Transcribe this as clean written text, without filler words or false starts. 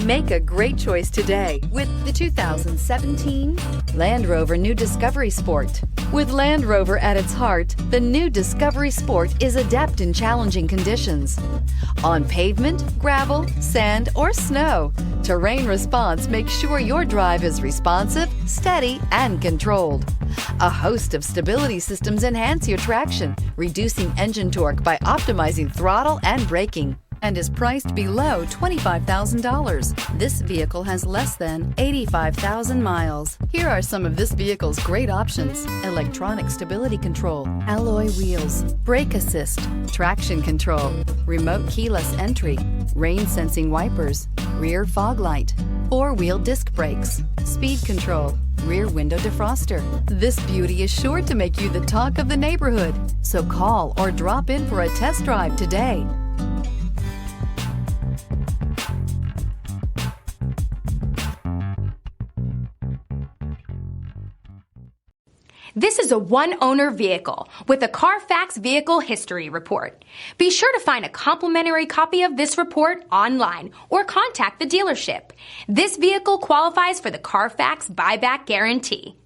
Make a great choice today with the 2017 Land Rover New Discovery Sport. With Land Rover at its heart, the new Discovery Sport is adept in challenging conditions. On pavement, gravel, sand, or snow, terrain response makes sure your drive is responsive, steady, and controlled. A host of stability systems enhance your traction, reducing engine torque by optimizing throttle and braking, and is priced below $25,000. This vehicle has less than 85,000 miles. Here are some of this vehicle's great options: electronic stability control, alloy wheels, brake assist, traction control, remote keyless entry, rain sensing wipers, rear fog light, four-wheel disc brakes, speed control, rear window defroster. This beauty is sure to make you the talk of the neighborhood. So call or drop in for a test drive today. This is a one-owner vehicle with a Carfax Vehicle History Report. Be sure to find a complimentary copy of this report online or contact the dealership. This vehicle qualifies for the Carfax Buyback Guarantee.